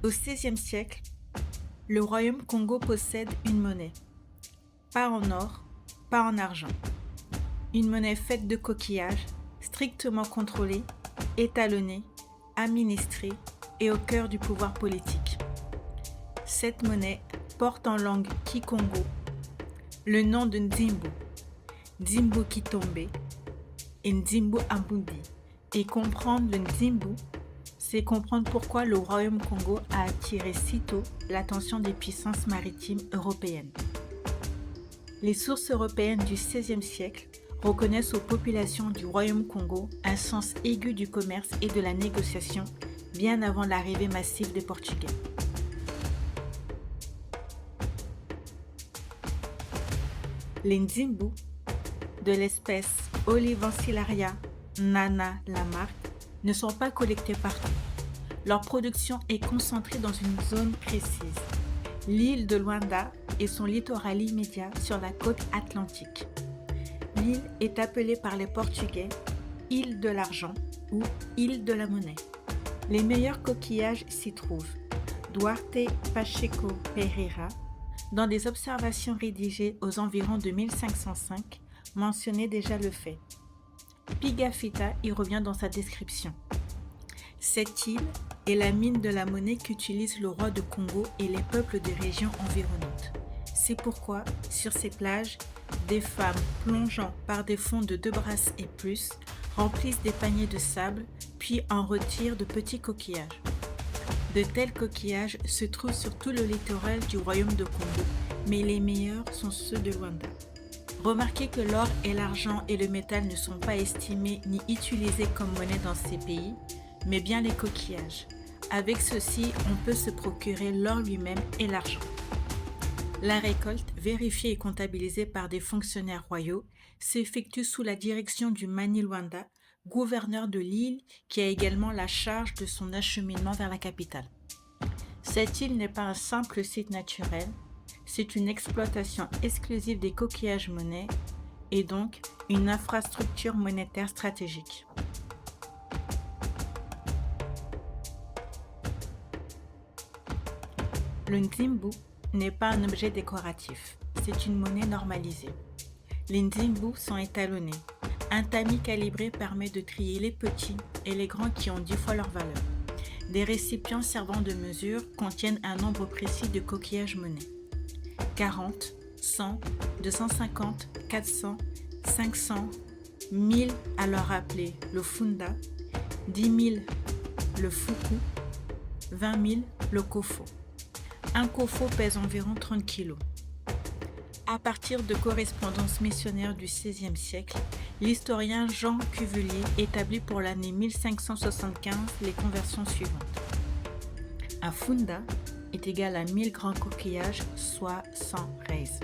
Au XVIe siècle, le royaume Congo possède une monnaie, pas en or, pas en argent. Une monnaie faite de coquillages, strictement contrôlée, étalonnée, administrée et au cœur du pouvoir politique. Cette monnaie porte en langue kikongo le nom de Nzimbu, Nzimbu Kitombe et Nzimbu Ambundi. Et comprendre le Nzimbu, c'est comprendre pourquoi le royaume Congo a attiré si tôt l'attention des puissances maritimes européennes. Les sources européennes du XVIe siècle reconnaissent aux populations du royaume Congo un sens aigu du commerce et de la négociation bien avant l'arrivée massive des Portugais. Les Nzimbu, de l'espèce Olivancillaria nana Lamarck, ne sont pas collectés partout. Leur production est concentrée dans une zone précise, l'île de Luanda et son littoral immédiat sur la côte atlantique. L'île est appelée par les Portugais île de l'argent ou île de la monnaie. Les meilleurs coquillages s'y trouvent. Duarte Pacheco Pereira, dans des observations rédigées aux environs de 1505, mentionnait déjà le fait. Pigafetta y revient dans sa description. Cette île est la mine de la monnaie qu'utilisent le roi de Congo et les peuples des régions environnantes. C'est pourquoi, sur ces plages, des femmes plongeant par des fonds de 2 brasses et plus remplissent des paniers de sable, puis en retirent de petits coquillages. De tels coquillages se trouvent sur tout le littoral du royaume de Congo, mais les meilleurs sont ceux de Luanda. Remarquez que l'or et l'argent et le métal ne sont pas estimés ni utilisés comme monnaie dans ces pays, mais bien les coquillages. Avec ceci, on peut se procurer l'or lui-même et l'argent. La récolte, vérifiée et comptabilisée par des fonctionnaires royaux, s'effectue sous la direction du Mani Luanda, gouverneur de l'île, qui a également la charge de son acheminement vers la capitale. Cette île n'est pas un simple site naturel, c'est une exploitation exclusive des coquillages monnaie et donc une infrastructure monétaire stratégique. Le Nzimbu n'est pas un objet décoratif, c'est une monnaie normalisée. Les Nzimbu sont étalonnés. Un tamis calibré permet de trier les petits et les grands qui ont 10 fois leur valeur. Des récipients servant de mesure contiennent un nombre précis de coquillages monnaie. 40, 100, 250, 400, 500, 1000 alors appelé le funda, 10 000 le fuku, 20 000 le kofo. Un kofo pèse environ 30 kg. À partir de correspondances missionnaires du XVIe siècle, l'historien Jean Cuvillier établit pour l'année 1575 les conversions suivantes. Un funda est égal à 1000 grands coquillages, soit 100 reis.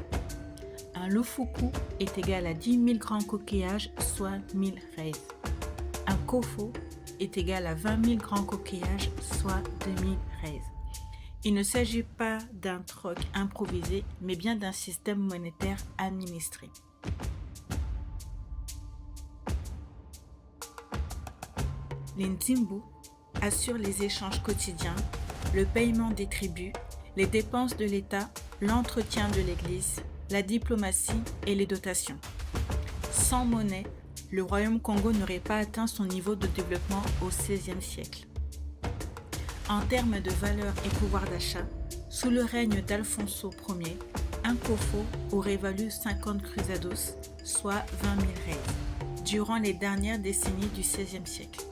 Un lufuku est égal à 10 000 grands coquillages, soit 1000 reis. Un kofo est égal à 20 000 grands coquillages, soit 2000 reis. Il ne s'agit pas d'un troc improvisé, mais bien d'un système monétaire administré. Les Nzimbu assurent les échanges quotidiens, le paiement des tribus, les dépenses de l'État, l'entretien de l'Église, la diplomatie et les dotations. Sans monnaie, le royaume Congo n'aurait pas atteint son niveau de développement au XVIe siècle. En termes de valeur et pouvoir d'achat, sous le règne d'Alfonso Ier, un kofo aurait valu 50 cruzados, soit 20 000 reis, durant les dernières décennies du XVIe siècle.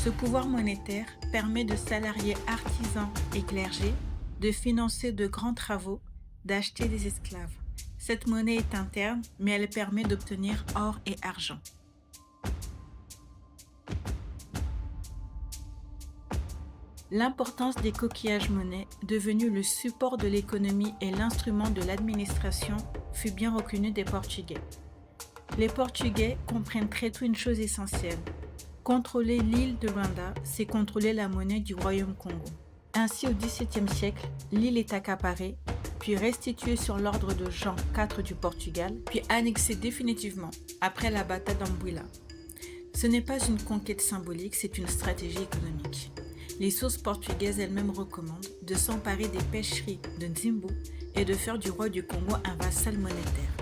Ce pouvoir monétaire permet de salarier artisans et clergés, de financer de grands travaux, d'acheter des esclaves. Cette monnaie est interne, mais elle permet d'obtenir or et argent. L'importance des coquillages monnaie, devenu le support de l'économie et l'instrument de l'administration, fut bien reconnue des Portugais. Les Portugais comprennent très tôt une chose essentielle. Contrôler l'île de Luanda, c'est contrôler la monnaie du royaume Congo. Ainsi, au XVIIe siècle, l'île est accaparée, puis restituée sur l'ordre de Jean IV du Portugal, puis annexée définitivement après la bataille d'Ambuila. Ce n'est pas une conquête symbolique, c'est une stratégie économique. Les sources portugaises elles-mêmes recommandent de s'emparer des pêcheries de Nzimbu et de faire du roi du Congo un vassal monétaire.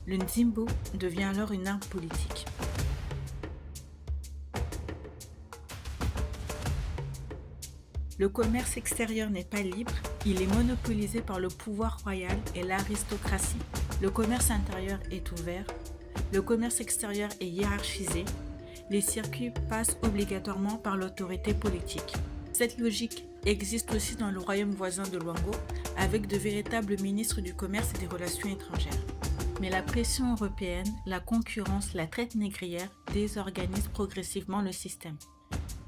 Le Nzimbu devient alors une arme politique. Le commerce extérieur n'est pas libre, il est monopolisé par le pouvoir royal et l'aristocratie. Le commerce intérieur est ouvert, le commerce extérieur est hiérarchisé, les circuits passent obligatoirement par l'autorité politique. Cette logique existe aussi dans le royaume voisin de Luango, avec de véritables ministres du commerce et des relations étrangères. Mais la pression européenne, la concurrence, la traite négrière désorganisent progressivement le système.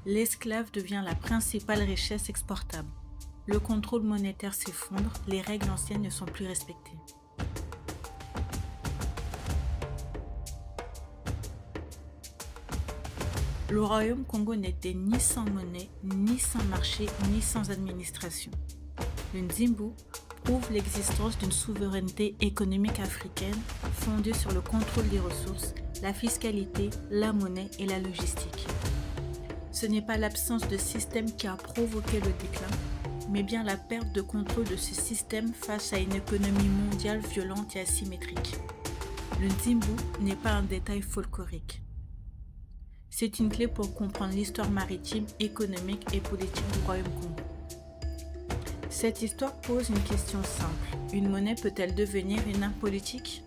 L'esclave devient la principale richesse exportable. Le contrôle monétaire s'effondre, les règles anciennes ne sont plus respectées. Le royaume Congo n'était ni sans monnaie, ni sans marché, ni sans administration. Le Nzimbu prouve l'existence d'une souveraineté économique africaine fondée sur le contrôle des ressources, la fiscalité, la monnaie et la logistique. Ce n'est pas l'absence de système qui a provoqué le déclin, mais bien la perte de contrôle de ce système face à une économie mondiale violente et asymétrique. Le Nzimbu n'est pas un détail folklorique. C'est une clé pour comprendre l'histoire maritime, économique et politique du Royaume Congo. Cette histoire pose une question simple. Une monnaie peut-elle devenir une arme politique ?